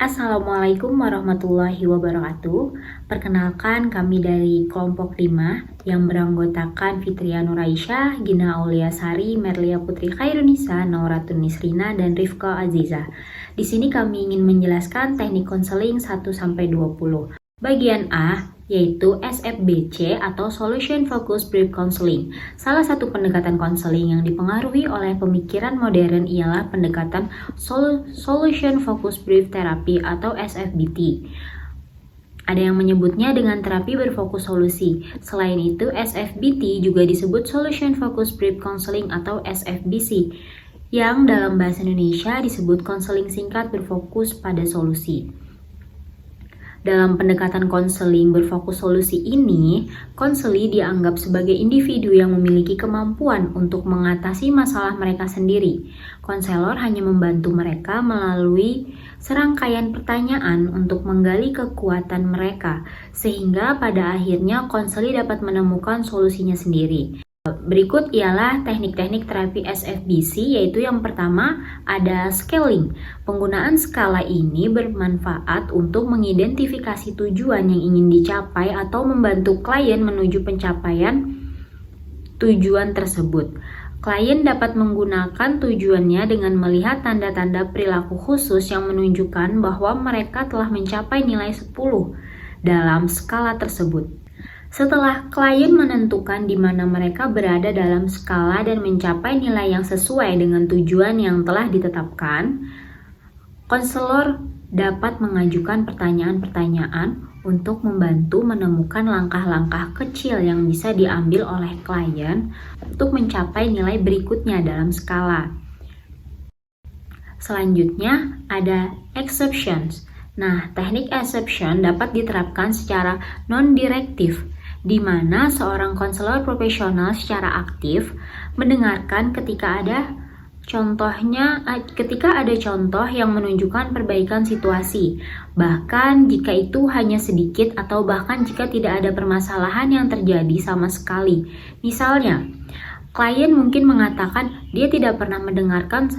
Assalamualaikum warahmatullahi wabarakatuh. Perkenalkan, kami dari kelompok 5 yang beranggotakan Fitria Nuraisyah, Gina Auliasari, Merlia Putri Khairunisa, Nauratun Nisrina, dan Rifqa Aziza. Di sini kami ingin menjelaskan teknik konseling 1-20. Bagian A yaitu SFBC atau Solution Focused Brief Counseling. Salah satu pendekatan konseling yang dipengaruhi oleh pemikiran modern ialah pendekatan Solution Focused Brief Therapy atau SFBT. Ada yang menyebutnya dengan terapi berfokus solusi. Selain itu, SFBT juga disebut Solution Focused Brief Counseling atau SFBC, yang dalam bahasa Indonesia disebut konseling singkat berfokus pada solusi. Dalam pendekatan konseling berfokus solusi ini, konseli dianggap sebagai individu yang memiliki kemampuan untuk mengatasi masalah mereka sendiri. Konselor hanya membantu mereka melalui serangkaian pertanyaan untuk menggali kekuatan mereka, sehingga pada akhirnya konseli dapat menemukan solusinya sendiri. Berikut ialah teknik-teknik terapi SFBC, yaitu yang pertama ada scaling. Penggunaan skala ini bermanfaat untuk mengidentifikasi tujuan yang ingin dicapai atau membantu klien menuju pencapaian tujuan tersebut. Klien dapat menggunakan tujuannya dengan melihat tanda-tanda perilaku khusus yang menunjukkan bahwa mereka telah mencapai nilai 10 dalam skala tersebut. Setelah klien menentukan di mana mereka berada dalam skala dan mencapai nilai yang sesuai dengan tujuan yang telah ditetapkan, konselor dapat mengajukan pertanyaan-pertanyaan untuk membantu menemukan langkah-langkah kecil yang bisa diambil oleh klien untuk mencapai nilai berikutnya dalam skala. Selanjutnya ada exceptions. Nah, teknik exception dapat diterapkan secara non-direktif, di mana seorang konselor profesional secara aktif mendengarkan ketika ada contoh yang menunjukkan perbaikan situasi, bahkan jika itu hanya sedikit atau bahkan jika tidak ada permasalahan yang terjadi sama sekali. Misalnya, klien mungkin mengatakan dia tidak pernah mendengarkan,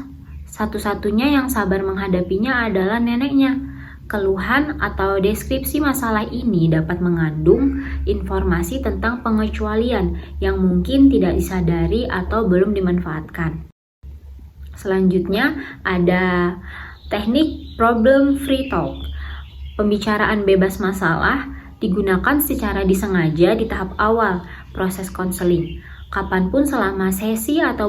satu-satunya yang sabar menghadapinya adalah neneknya. Keluhan atau deskripsi masalah ini dapat mengandung informasi tentang pengecualian yang mungkin tidak disadari atau belum dimanfaatkan. Selanjutnya ada teknik problem free talk. Pembicaraan bebas masalah digunakan secara disengaja di tahap awal proses konseling, kapanpun selama sesi atau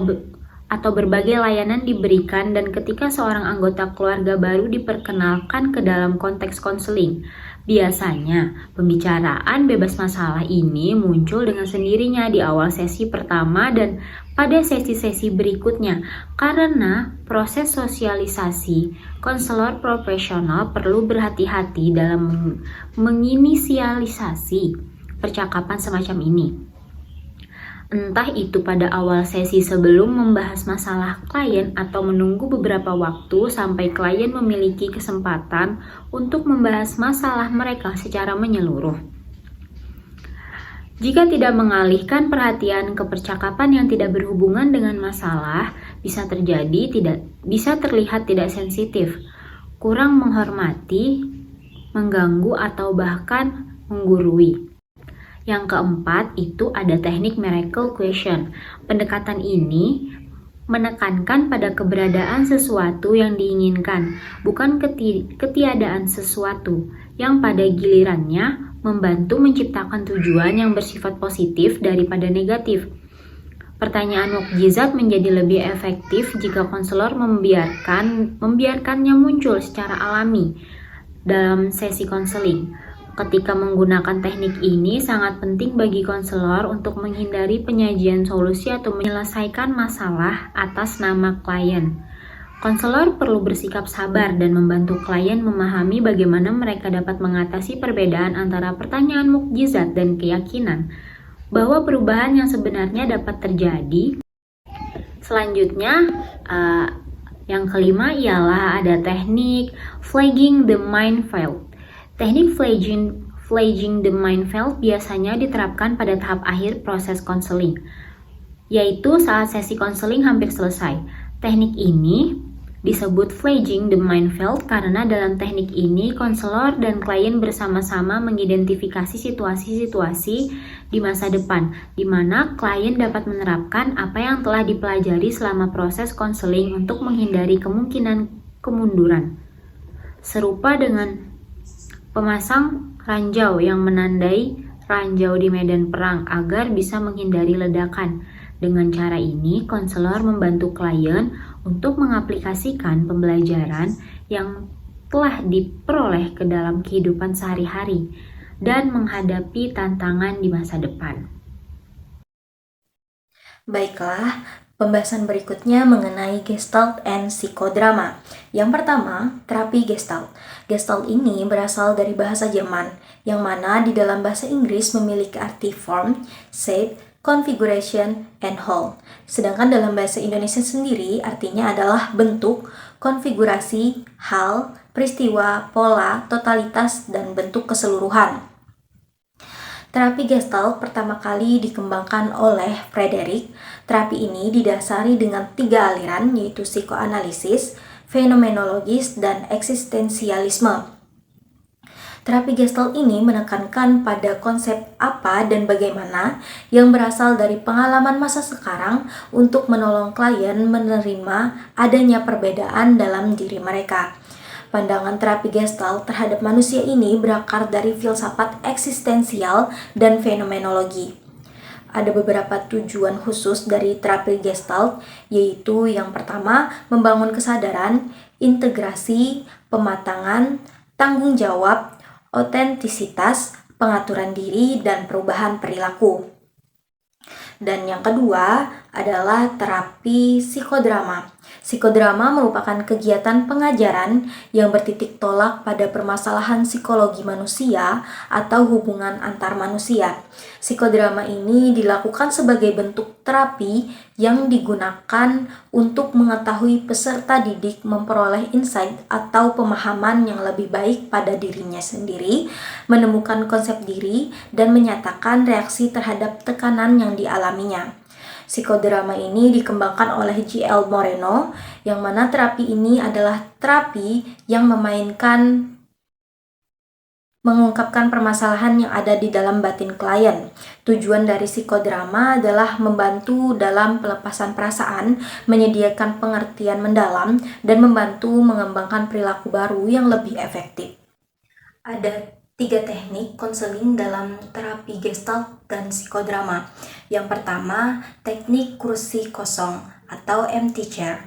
berbagai layanan diberikan dan ketika seorang anggota keluarga baru diperkenalkan ke dalam konteks konseling. Biasanya, pembicaraan bebas masalah ini muncul dengan sendirinya di awal sesi pertama dan pada sesi-sesi berikutnya karena proses sosialisasi konselor profesional perlu berhati-hati dalam menginisialisasi percakapan semacam ini. Entah itu pada awal sesi sebelum membahas masalah klien atau menunggu beberapa waktu sampai klien memiliki kesempatan untuk membahas masalah mereka secara menyeluruh. Jika tidak mengalihkan perhatian ke percakapan yang tidak berhubungan dengan masalah, bisa terlihat tidak sensitif, kurang menghormati, mengganggu atau bahkan menggurui. Yang keempat itu ada teknik miracle question. Pendekatan ini menekankan pada keberadaan sesuatu yang diinginkan, bukan ketiadaan sesuatu, yang pada gilirannya membantu menciptakan tujuan yang bersifat positif daripada negatif. Pertanyaan mukjizat menjadi lebih efektif jika konselor membiarkannya muncul secara alami dalam sesi konseling. Ketika menggunakan teknik ini, sangat penting bagi konselor untuk menghindari penyajian solusi atau menyelesaikan masalah atas nama klien. Konselor perlu bersikap sabar dan membantu klien memahami bagaimana mereka dapat mengatasi perbedaan antara pertanyaan mukjizat dan keyakinan bahwa perubahan yang sebenarnya dapat terjadi. Selanjutnya, yang kelima ialah ada teknik flagging the minefield. Teknik flagging the minefield biasanya diterapkan pada tahap akhir proses konseling, yaitu saat sesi konseling hampir selesai. Teknik ini Disebut fledging the minefield karena dalam teknik ini konselor dan klien bersama-sama mengidentifikasi situasi-situasi di masa depan, di mana klien dapat menerapkan apa yang telah dipelajari selama proses konseling untuk menghindari kemungkinan kemunduran. Serupa dengan pemasang ranjau yang menandai ranjau di medan perang agar bisa menghindari ledakan. Dengan cara ini, konselor membantu klien untuk mengaplikasikan pembelajaran yang telah diperoleh ke dalam kehidupan sehari-hari dan menghadapi tantangan di masa depan. Baiklah, pembahasan berikutnya mengenai Gestalt and psikodrama. Yang pertama, terapi Gestalt. Gestalt ini berasal dari bahasa Jerman, yang mana di dalam bahasa Inggris memiliki arti form, shape, configuration, and whole. Sedangkan dalam bahasa Indonesia sendiri artinya adalah bentuk, konfigurasi, hal, peristiwa, pola, totalitas, dan bentuk keseluruhan. Terapi Gestalt pertama kali dikembangkan oleh Frederick. Terapi ini didasari dengan 3 aliran, yaitu psikoanalisis, fenomenologis, dan eksistensialisme. Terapi Gestalt ini menekankan pada konsep apa dan bagaimana yang berasal dari pengalaman masa sekarang untuk menolong klien menerima adanya perbedaan dalam diri mereka. Pandangan terapi Gestalt terhadap manusia ini berakar dari filsafat eksistensial dan fenomenologi. Ada beberapa tujuan khusus dari terapi Gestalt, yaitu yang pertama, membangun kesadaran, integrasi, pematangan, tanggung jawab, otentisitas, pengaturan diri, dan perubahan perilaku. Dan yang kedua adalah terapi psikodrama. Psikodrama merupakan kegiatan pengajaran yang bertitik tolak pada permasalahan psikologi manusia atau hubungan antar manusia. Psikodrama ini dilakukan sebagai bentuk terapi yang digunakan untuk mengetahui peserta didik memperoleh insight atau pemahaman yang lebih baik pada dirinya sendiri, menemukan konsep diri, dan menyatakan reaksi terhadap tekanan yang dialaminya. Psikodrama ini dikembangkan oleh J.L. Moreno, yang mana terapi ini adalah terapi yang mengungkapkan permasalahan yang ada di dalam batin klien. Tujuan dari psikodrama adalah membantu dalam pelepasan perasaan, menyediakan pengertian mendalam, dan membantu mengembangkan perilaku baru yang lebih efektif. Ada 3 teknik konseling dalam terapi Gestalt dan psikodrama. Yang pertama, teknik kursi kosong atau empty chair.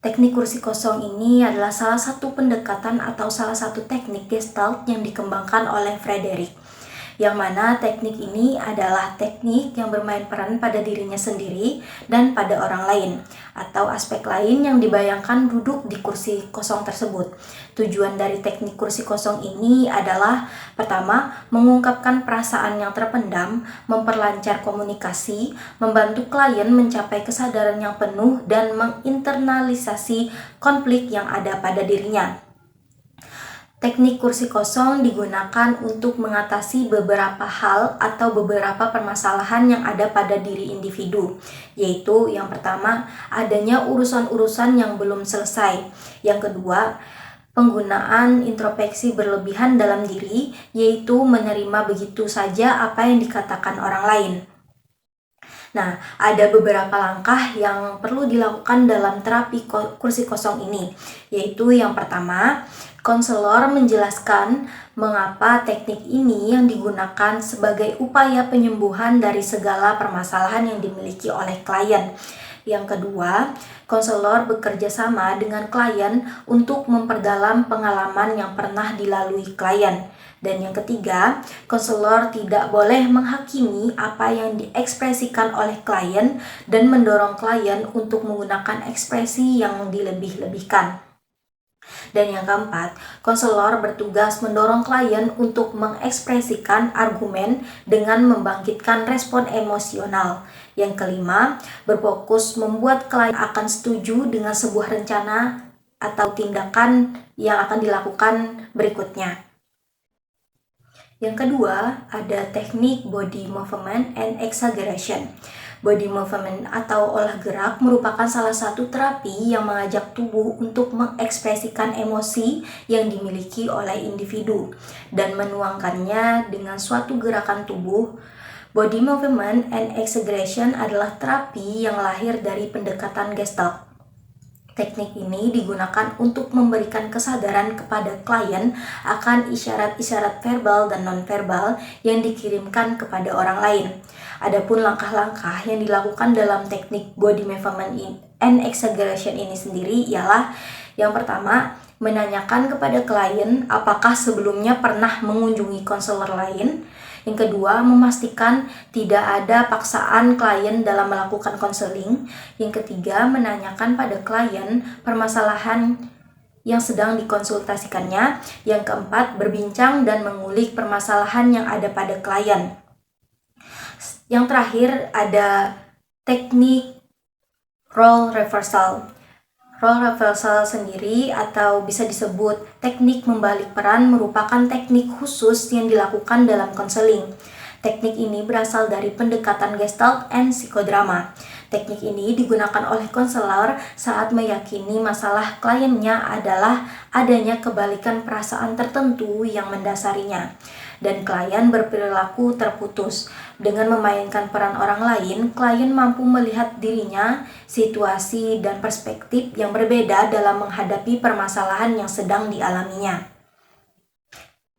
Teknik kursi kosong ini adalah salah satu pendekatan atau salah satu teknik Gestalt yang dikembangkan oleh Frederick. Yang mana teknik ini adalah teknik yang bermain peran pada dirinya sendiri dan pada orang lain, atau aspek lain yang dibayangkan duduk di kursi kosong tersebut. Tujuan dari teknik kursi kosong ini adalah pertama, mengungkapkan perasaan yang terpendam, memperlancar komunikasi, membantu klien mencapai kesadaran yang penuh, dan menginternalisasi konflik yang ada pada dirinya. Teknik kursi kosong digunakan untuk mengatasi beberapa hal atau beberapa permasalahan yang ada pada diri individu, yaitu yang pertama, adanya urusan-urusan yang belum selesai. Yang kedua, penggunaan introspeksi berlebihan dalam diri, yaitu menerima begitu saja apa yang dikatakan orang lain. Nah, ada beberapa langkah yang perlu dilakukan dalam terapi kursi kosong ini, yaitu yang pertama, konselor menjelaskan mengapa teknik ini yang digunakan sebagai upaya penyembuhan dari segala permasalahan yang dimiliki oleh klien. Yang kedua, konselor bekerja sama dengan klien untuk memperdalam pengalaman yang pernah dilalui klien. Dan yang ketiga, konselor tidak boleh menghakimi apa yang diekspresikan oleh klien dan mendorong klien untuk menggunakan ekspresi yang dilebih-lebihkan. Dan yang keempat, konselor bertugas mendorong klien untuk mengekspresikan argumen dengan membangkitkan respon emosional. Yang kelima, berfokus membuat klien akan setuju dengan sebuah rencana atau tindakan yang akan dilakukan berikutnya. Yang kedua, ada teknik body movement and exaggeration. Body movement atau olah gerak merupakan salah satu terapi yang mengajak tubuh untuk mengekspresikan emosi yang dimiliki oleh individu dan menuangkannya dengan suatu gerakan tubuh. Body movement and exaggeration adalah terapi yang lahir dari pendekatan Gestalt. Teknik ini digunakan untuk memberikan kesadaran kepada klien akan isyarat-isyarat verbal dan nonverbal yang dikirimkan kepada orang lain. Adapun langkah-langkah yang dilakukan dalam teknik body movement and exaggeration ini sendiri ialah yang pertama, menanyakan kepada klien apakah sebelumnya pernah mengunjungi konselor lain. Yang kedua, memastikan tidak ada paksaan klien dalam melakukan konseling. Yang ketiga, menanyakan pada klien permasalahan yang sedang dikonsultasikannya. Yang keempat, berbincang dan mengulik permasalahan yang ada pada klien. Yang terakhir ada teknik role reversal. Role reversal sendiri atau bisa disebut teknik membalik peran merupakan teknik khusus yang dilakukan dalam konseling. Teknik ini berasal dari pendekatan Gestalt and psikodrama. Teknik ini digunakan oleh konselor saat meyakini masalah kliennya adalah adanya kebalikan perasaan tertentu yang mendasarinya, dan klien berperilaku terputus. Dengan memainkan peran orang lain, klien mampu melihat dirinya, situasi, dan perspektif yang berbeda dalam menghadapi permasalahan yang sedang dialaminya.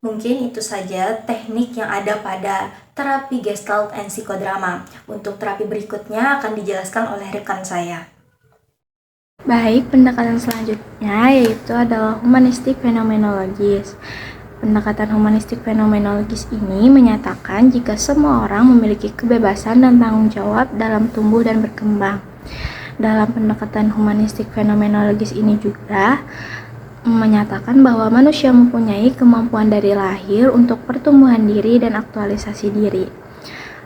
Mungkin itu saja teknik yang ada pada terapi Gestalt and psikodrama. Untuk terapi berikutnya akan dijelaskan oleh rekan saya. Baik, pendekatan selanjutnya yaitu adalah humanistik fenomenologis. Pendekatan humanistik fenomenologis ini menyatakan jika semua orang memiliki kebebasan dan tanggung jawab dalam tumbuh dan berkembang. Dalam pendekatan humanistik fenomenologis ini juga menyatakan bahwa manusia mempunyai kemampuan dari lahir untuk pertumbuhan diri dan aktualisasi diri.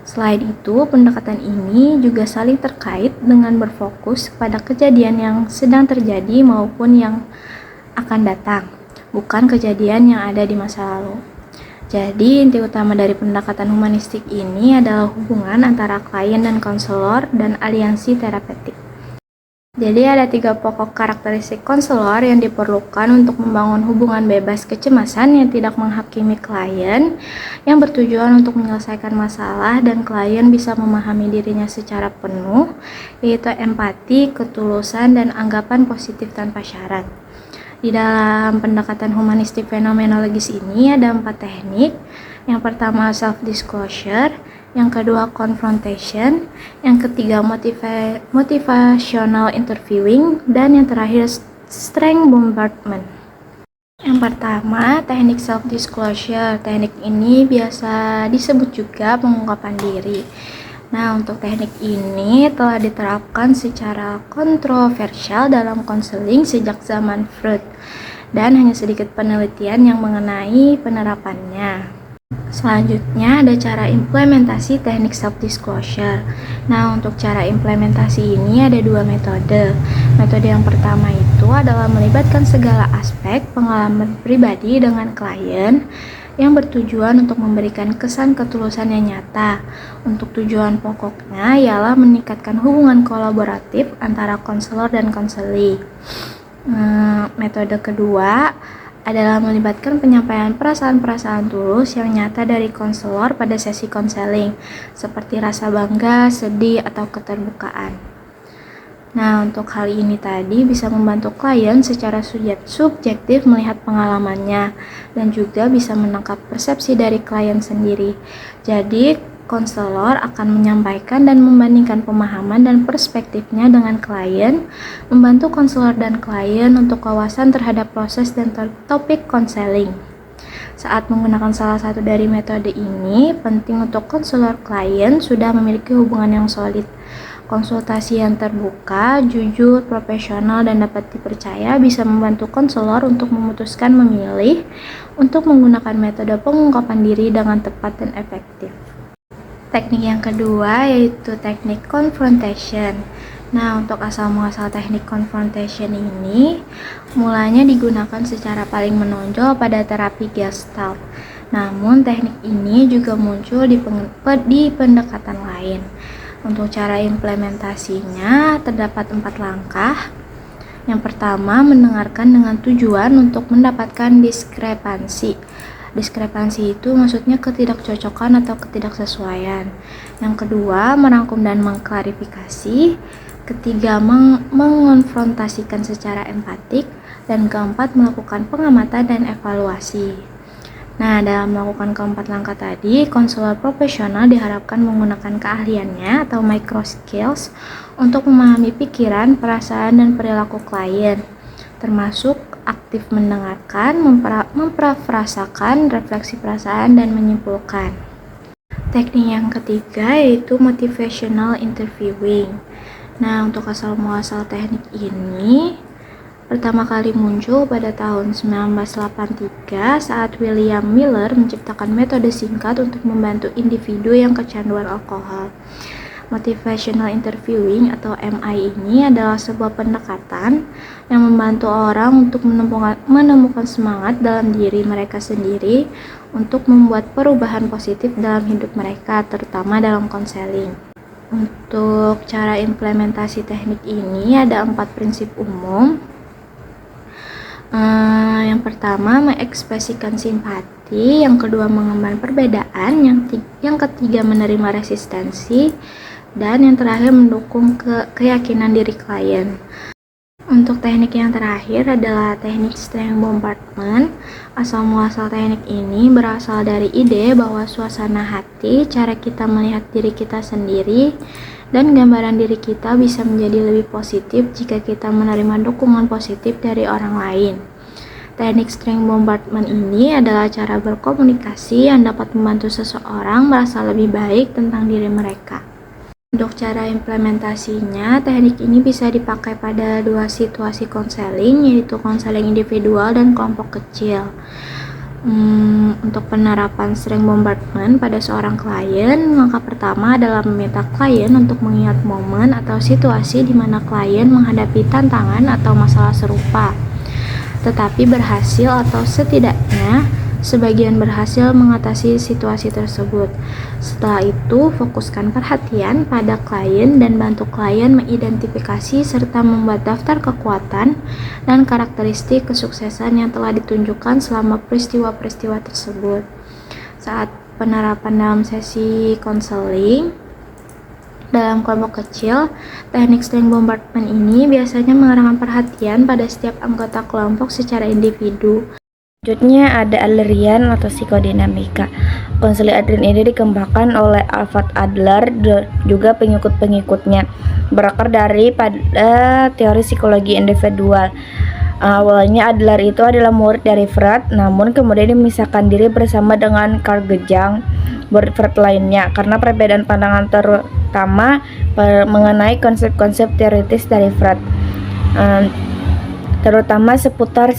Selain itu, pendekatan ini juga saling terkait dengan berfokus pada kejadian yang sedang terjadi maupun yang akan datang, bukan kejadian yang ada di masa lalu. Jadi, inti utama dari pendekatan humanistik ini adalah hubungan antara klien dan konselor dan aliansi terapeutik. Jadi, ada 3 pokok karakteristik konselor yang diperlukan untuk membangun hubungan bebas kecemasan yang tidak menghakimi klien, yang bertujuan untuk menyelesaikan masalah dan klien bisa memahami dirinya secara penuh, yaitu empati, ketulusan, dan anggapan positif tanpa syarat. Di dalam pendekatan humanistik fenomenologis ini ada 4 teknik. Yang pertama self-disclosure, yang kedua confrontation, yang ketiga motivational interviewing, dan yang terakhir strength bombardment. Yang pertama, teknik self-disclosure. Teknik ini biasa disebut juga pengungkapan diri. Nah, untuk teknik ini telah diterapkan secara kontroversial dalam konseling sejak zaman Freud, dan hanya sedikit penelitian yang mengenai penerapannya. Selanjutnya ada cara implementasi teknik self-disclosure. Nah, untuk cara implementasi ini ada 2 metode. Metode yang pertama itu adalah melibatkan segala aspek pengalaman pribadi dengan klien yang bertujuan untuk memberikan kesan ketulusan yang nyata. Untuk tujuan pokoknya ialah meningkatkan hubungan kolaboratif antara konselor dan konseli. Metode kedua adalah melibatkan penyampaian perasaan-perasaan tulus yang nyata dari konselor pada sesi konseling, seperti rasa bangga, sedih, atau keterbukaan. Nah, untuk hal ini tadi bisa membantu klien secara subjektif melihat pengalamannya dan juga bisa menangkap persepsi dari klien sendiri. Jadi, konselor akan menyampaikan dan membandingkan pemahaman dan perspektifnya dengan klien, membantu konselor dan klien untuk wawasan terhadap proses dan topik konseling. Saat menggunakan salah satu dari metode ini, penting untuk konselor klien sudah memiliki hubungan yang solid. Konsultasi yang terbuka, jujur, profesional, dan dapat dipercaya bisa membantu konselor untuk memutuskan memilih untuk menggunakan metode pengungkapan diri dengan tepat dan efektif. Teknik yang kedua yaitu teknik confrontation. Nah, untuk asal-muasal teknik confrontation ini mulanya digunakan secara paling menonjol pada terapi Gestalt. Namun, teknik ini juga muncul di pendekatan lain. Untuk cara implementasinya terdapat 4 langkah. Yang pertama, mendengarkan dengan tujuan untuk mendapatkan diskrepansi. Diskrepansi itu maksudnya ketidakcocokan atau ketidaksesuaian. Yang kedua, merangkum dan mengklarifikasi. Ketiga, mengonfrontasikan secara empatik. Dan keempat, melakukan pengamatan dan evaluasi. Nah, dalam melakukan keempat langkah tadi, konselor profesional diharapkan menggunakan keahliannya atau micro skills untuk memahami pikiran, perasaan, dan perilaku klien, termasuk aktif mendengarkan, memperafrasakan, refleksi perasaan, dan menyimpulkan. Teknik yang ketiga yaitu motivational interviewing. Nah, untuk asal-muasal teknik ini pertama kali muncul pada tahun 1983 saat William Miller menciptakan metode singkat untuk membantu individu yang kecanduan alkohol. Motivational interviewing atau MI ini adalah sebuah pendekatan yang membantu orang untuk menemukan semangat dalam diri mereka sendiri untuk membuat perubahan positif dalam hidup mereka, terutama dalam konseling. Untuk cara implementasi teknik ini ada 4 prinsip umum. Yang pertama, mengekspresikan simpati. Yang kedua, mengemban perbedaan. Yang ketiga, menerima resistensi. Dan yang terakhir, mendukung keyakinan diri klien. Untuk teknik yang terakhir adalah teknik strength bombardment. Asal muasal teknik ini berasal dari ide bahwa suasana hati, cara kita melihat diri kita sendiri, dan gambaran diri kita bisa menjadi lebih positif jika kita menerima dukungan positif dari orang lain. Teknik strength bombardment ini adalah cara berkomunikasi yang dapat membantu seseorang merasa lebih baik tentang diri mereka. Untuk cara implementasinya, teknik ini bisa dipakai pada 2 situasi konseling, yaitu konseling individual dan kelompok kecil. Untuk penerapan strength bombardment pada seorang klien, langkah pertama adalah meminta klien untuk mengingat momen atau situasi di mana klien menghadapi tantangan atau masalah serupa, tetapi berhasil atau setidaknya sebagian berhasil mengatasi situasi tersebut. Setelah itu, fokuskan perhatian pada klien dan bantu klien mengidentifikasi serta membuat daftar kekuatan dan karakteristik kesuksesan yang telah ditunjukkan selama peristiwa-peristiwa tersebut. Saat penerapan dalam sesi konseling dalam kelompok kecil, teknik strength bombardment ini biasanya mengarahkan perhatian pada setiap anggota kelompok secara individu. Selanjutnya ada Adlerian atau psikodinamika. Konseling Adlerian ini dikembangkan oleh Alfred Adler dan juga pengikut-pengikutnya, berakar dari pada teori psikologi individual. Awalnya Adler itu adalah murid dari Freud, namun kemudian memisahkan diri bersama dengan Carl Jung, murid Freud lainnya, karena perbedaan pandangan terutama mengenai konsep-konsep teoritis dari Freud, terutama seputar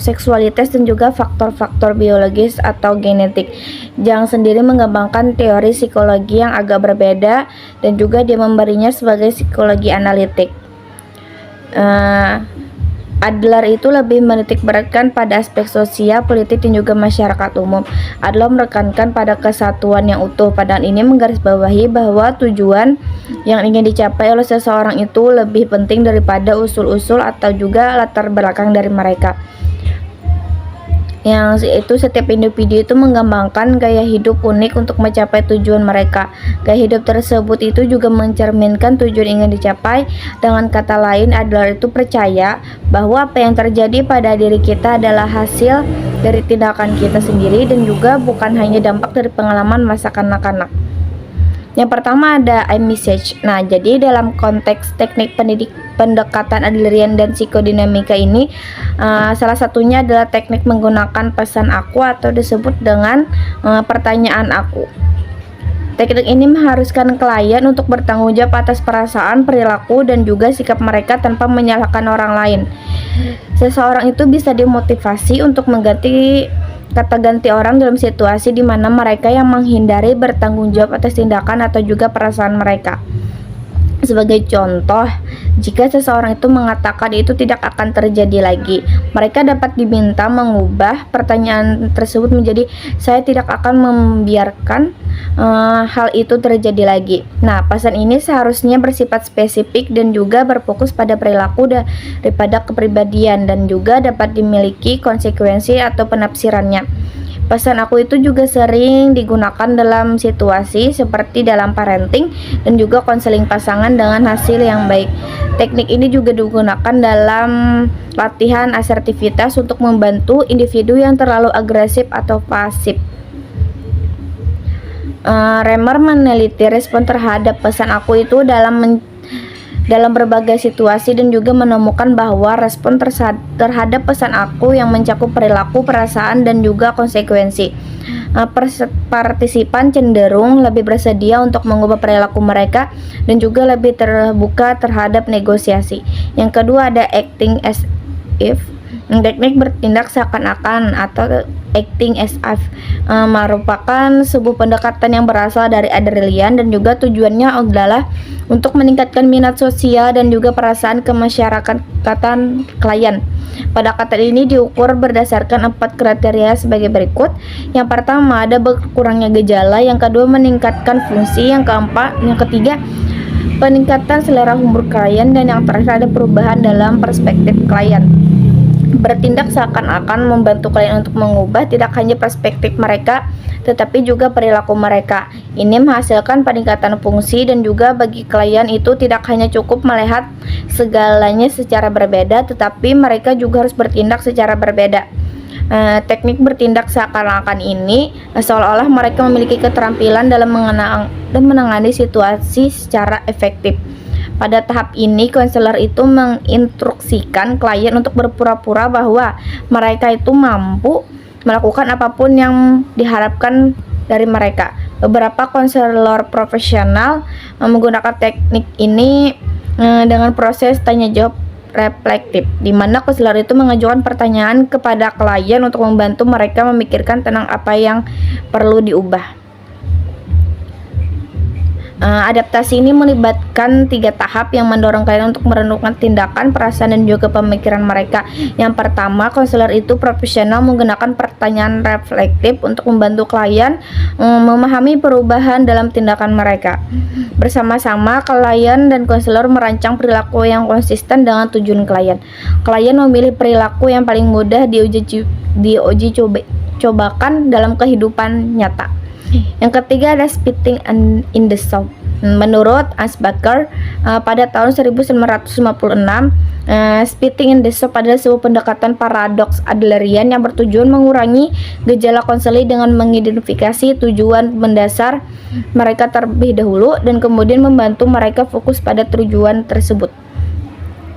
seksualitas dan juga faktor-faktor biologis atau genetik. Jung sendiri mengembangkan teori psikologi yang agak berbeda dan juga dia memberinya sebagai psikologi analitik. Adler itu lebih menitikberatkan pada aspek sosial, politik, dan juga masyarakat umum. Adler menekankan pada kesatuan yang utuh. Pandangan ini menggarisbawahi bahwa tujuan yang ingin dicapai oleh seseorang itu lebih penting daripada usul-usul atau juga latar belakang dari mereka. Yang itu setiap individu itu mengembangkan gaya hidup unik untuk mencapai tujuan mereka. Gaya hidup tersebut itu juga mencerminkan tujuan ingin dicapai. Dengan kata lain, Adler itu percaya bahwa apa yang terjadi pada diri kita adalah hasil dari tindakan kita sendiri dan juga bukan hanya dampak dari pengalaman masa kanak-kanak. Yang pertama ada iMessage. Nah, jadi dalam konteks teknik pendekatan Adlerian dan psikodinamika ini, salah satunya adalah teknik menggunakan pesan aku atau disebut dengan pertanyaan aku. Teknik ini mengharuskan klien untuk bertanggung jawab atas perasaan, perilaku, dan juga sikap mereka tanpa menyalahkan orang lain. Seseorang itu bisa dimotivasi untuk mengganti kata ganti orang dalam situasi di mana mereka yang menghindari bertanggung jawab atas tindakan atau juga perasaan mereka. Sebagai contoh, jika seseorang itu mengatakan itu tidak akan terjadi lagi, mereka dapat diminta mengubah pertanyaan tersebut menjadi saya tidak akan membiarkan hal itu terjadi lagi. Nah, pesan ini seharusnya bersifat spesifik dan juga berfokus pada perilaku daripada kepribadian dan juga dapat dimiliki konsekuensi atau penafsirannya. Pesan aku itu juga sering digunakan dalam situasi seperti dalam parenting dan juga konseling pasangan dengan hasil yang baik. Teknik ini juga digunakan dalam latihan asertivitas untuk membantu individu yang terlalu agresif atau pasif. Remer meneliti respon terhadap pesan aku itu dalam berbagai situasi dan juga menemukan bahwa respon terhadap pesan aku yang mencakup perilaku, perasaan, dan juga konsekuensi. Partisipan cenderung lebih bersedia untuk mengubah perilaku mereka dan juga lebih terbuka terhadap negosiasi. Yang kedua ada acting as if. Teknik bertindak seakan-akan atau acting as if merupakan sebuah pendekatan yang berasal dari Adrelian dan juga tujuannya adalah untuk meningkatkan minat sosial dan juga perasaan kemasyarakatan klien. Pendekatan ini diukur berdasarkan 4 kriteria sebagai berikut. Yang pertama ada berkurangnya gejala, yang kedua meningkatkan fungsi, yang ketiga peningkatan selera humor klien, dan yang terakhir ada perubahan dalam perspektif klien. Bertindak seakan-akan membantu klien untuk mengubah tidak hanya perspektif mereka, tetapi juga perilaku mereka. Ini menghasilkan peningkatan fungsi dan juga bagi klien itu tidak hanya cukup melihat segalanya secara berbeda, tetapi mereka juga harus bertindak secara berbeda. Teknik bertindak seakan-akan ini seolah-olah mereka memiliki keterampilan dalam menangani situasi secara efektif. Pada tahap ini, konselor itu menginstruksikan klien untuk berpura-pura bahwa mereka itu mampu melakukan apapun yang diharapkan dari mereka. Beberapa konselor profesional menggunakan teknik ini dengan proses tanya jawab reflektif, di mana konselor itu mengajukan pertanyaan kepada klien untuk membantu mereka memikirkan tentang apa yang perlu diubah. Adaptasi ini melibatkan 3 tahap yang mendorong klien untuk merenungkan tindakan, perasaan, dan juga pemikiran mereka. Yang pertama, konselor itu profesional menggunakan pertanyaan reflektif untuk membantu klien memahami perubahan dalam tindakan mereka. Bersama-sama, klien dan konselor merancang perilaku yang konsisten dengan tujuan klien. Klien memilih perilaku yang paling mudah cobakan dalam kehidupan nyata. Yang ketiga ada spitting in the soup. Menurut Ansbacher pada tahun 1956, spitting in the soup adalah sebuah pendekatan paradoks Adlerian yang bertujuan mengurangi gejala konseling dengan mengidentifikasi tujuan mendasar mereka terlebih dahulu dan kemudian membantu mereka fokus pada tujuan tersebut.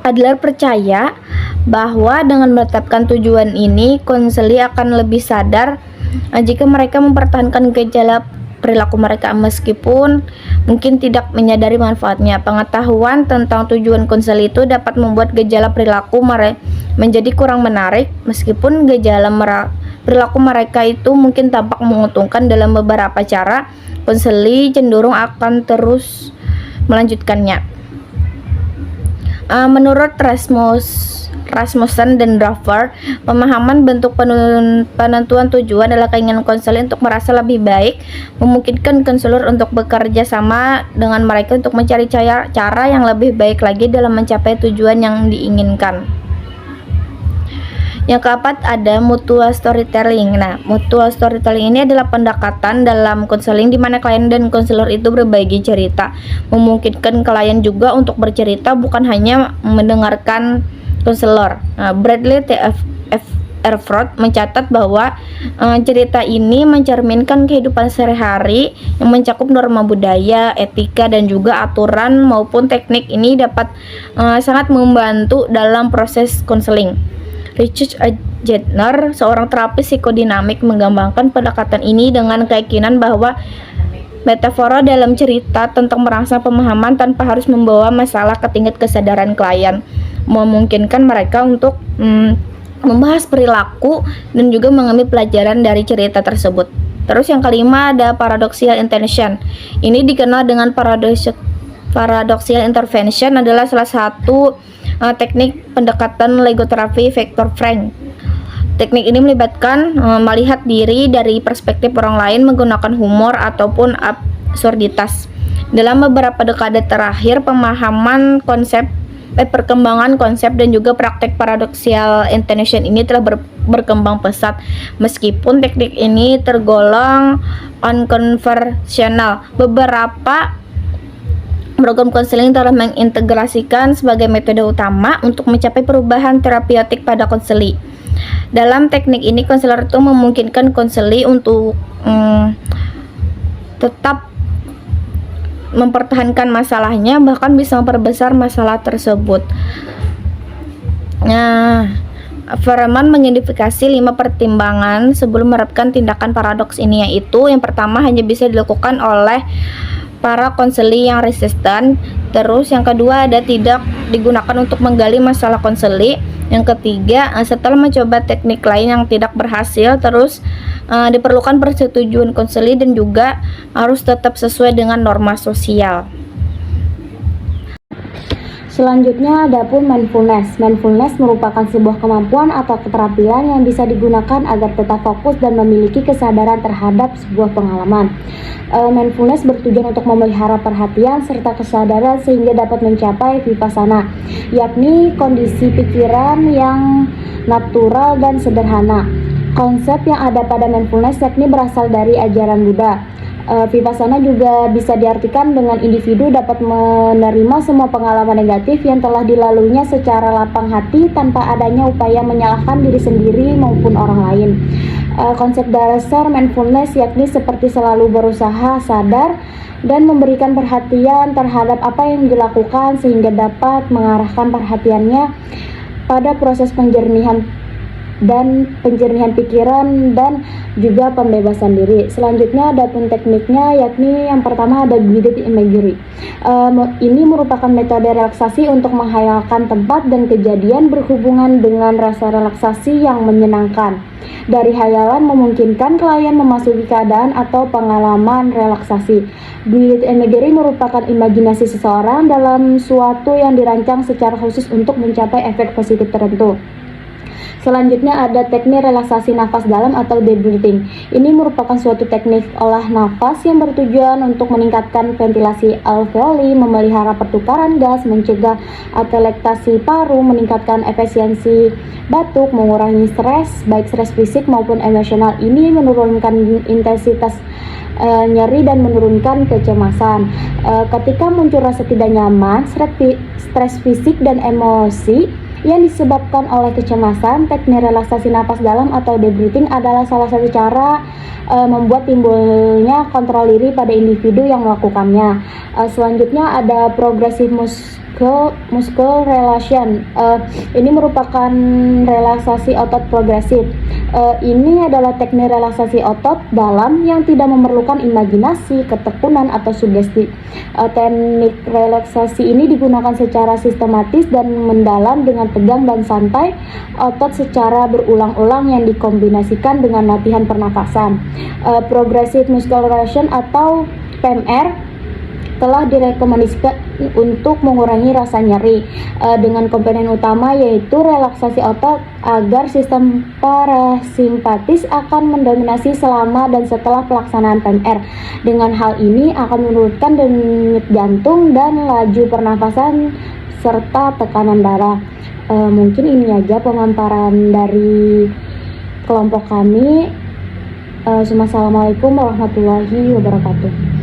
Adler percaya bahwa dengan menetapkan tujuan ini, konseli akan lebih sadar jika mereka mempertahankan gejala perilaku mereka meskipun mungkin tidak menyadari manfaatnya. Pengetahuan tentang tujuan konseli itu dapat membuat gejala perilaku menjadi kurang menarik meskipun gejala perilaku mereka itu mungkin tampak menguntungkan dalam beberapa cara. Konseli cenderung akan terus melanjutkannya. Menurut Rasmussen dan Draper, pemahaman bentuk penentuan tujuan adalah keinginan konselor untuk merasa lebih baik, memungkinkan konselor untuk bekerja sama dengan mereka untuk mencari cara yang lebih baik lagi dalam mencapai tujuan yang diinginkan. Yang keempat ada mutual storytelling. Nah, mutual storytelling ini adalah pendekatan dalam konseling di mana klien dan konselor itu berbagi cerita, memungkinkan klien juga untuk bercerita bukan hanya mendengarkan konselor. Bradley T.F. Erfurt mencatat bahwa cerita ini mencerminkan kehidupan sehari-hari yang mencakup norma budaya, etika, dan juga aturan maupun teknik ini dapat sangat membantu dalam proses konseling. Richard Jedner, seorang terapis psikodinamik, menggambarkan pendekatan ini dengan keyakinan bahwa metafora dalam cerita tentang merangsang pemahaman tanpa harus membawa masalah ke tingkat kesadaran klien, memungkinkan mereka untuk membahas perilaku dan juga mengambil pelajaran dari cerita tersebut. Terus yang kelima ada paradoxical intention. Ini dikenal dengan Paradoxial intervention adalah salah satu teknik pendekatan logoterapi Viktor Frankl. Teknik ini melibatkan melihat diri dari perspektif orang lain menggunakan humor ataupun absurditas. Dalam beberapa dekade terakhir, perkembangan konsep dan juga praktek paradoxial intention ini telah berkembang pesat. Meskipun teknik ini tergolong unconventional, beberapa program konseling telah mengintegrasikan sebagai metode utama untuk mencapai perubahan terapeutik pada konseli. Dalam teknik ini, konselor itu memungkinkan konseli untuk tetap mempertahankan masalahnya, bahkan bisa memperbesar masalah tersebut. Nah, Freeman mengidentifikasi 5 pertimbangan sebelum menerapkan tindakan paradoks ini, yaitu yang pertama, hanya bisa dilakukan oleh para konseli yang resisten. Terus yang kedua, ada tidak digunakan untuk menggali masalah konseli. Yang ketiga, setelah mencoba teknik lain yang tidak berhasil, terus diperlukan persetujuan konseli dan juga harus tetap sesuai dengan norma sosial. Selanjutnya ada pun mindfulness. Mindfulness merupakan sebuah kemampuan atau keterampilan yang bisa digunakan agar tetap fokus dan memiliki kesadaran terhadap sebuah pengalaman. Mindfulness bertujuan untuk memelihara perhatian serta kesadaran sehingga dapat mencapai vipassana, yakni kondisi pikiran yang natural dan sederhana. Konsep yang ada pada mindfulness yakni berasal dari ajaran Buddha. Vipassana juga bisa diartikan dengan individu dapat menerima semua pengalaman negatif yang telah dilaluinya secara lapang hati tanpa adanya upaya menyalahkan diri sendiri maupun orang lain. Konsep dasar mindfulness yakni seperti selalu berusaha sadar dan memberikan perhatian terhadap apa yang dilakukan sehingga dapat mengarahkan perhatiannya pada proses penjernihan pikiran dan juga pembebasan diri. Selanjutnya ada pun tekniknya, yakni yang pertama ada guided imagery. Ini merupakan metode relaksasi untuk menghayalkan tempat dan kejadian berhubungan dengan rasa relaksasi yang menyenangkan. Dari hayalan memungkinkan klien memasuki keadaan atau pengalaman relaksasi. Guided imagery merupakan imajinasi seseorang dalam suatu yang dirancang secara khusus untuk mencapai efek positif tertentu. Selanjutnya ada teknik relaksasi nafas dalam atau deep breathing. Ini merupakan suatu teknik olah nafas yang bertujuan untuk meningkatkan ventilasi alveoli, memelihara pertukaran gas, mencegah atelektasi paru, meningkatkan efisiensi batuk, mengurangi stres, baik stres fisik maupun emosional. Ini menurunkan intensitas nyeri dan menurunkan kecemasan. Ketika muncul rasa tidak nyaman, stres fisik dan emosi yang disebabkan oleh kecemasan, teknik relaksasi napas dalam atau deep breathing adalah salah satu cara membuat timbulnya kontrol diri pada individu yang melakukannya. Selanjutnya ada progressive muscle relaxation. Ini merupakan relaksasi otot progresif. Ini adalah teknik relaksasi otot dalam yang tidak memerlukan imajinasi, ketekunan, atau sugesti. Teknik relaksasi ini digunakan secara sistematis dan mendalam dengan tegang dan santai otot secara berulang-ulang yang dikombinasikan dengan latihan pernafasan. Progressive muscle relaxation atau PMR telah direkomendasikan untuk mengurangi rasa nyeri dengan komponen utama yaitu relaksasi otot agar sistem parasimpatis akan mendominasi selama dan setelah pelaksanaan PMR. Dengan hal ini akan menurunkan denyut jantung dan laju pernafasan serta tekanan darah. Mungkin ini aja pemaparan dari kelompok kami. Assalamualaikum warahmatullahi wabarakatuh.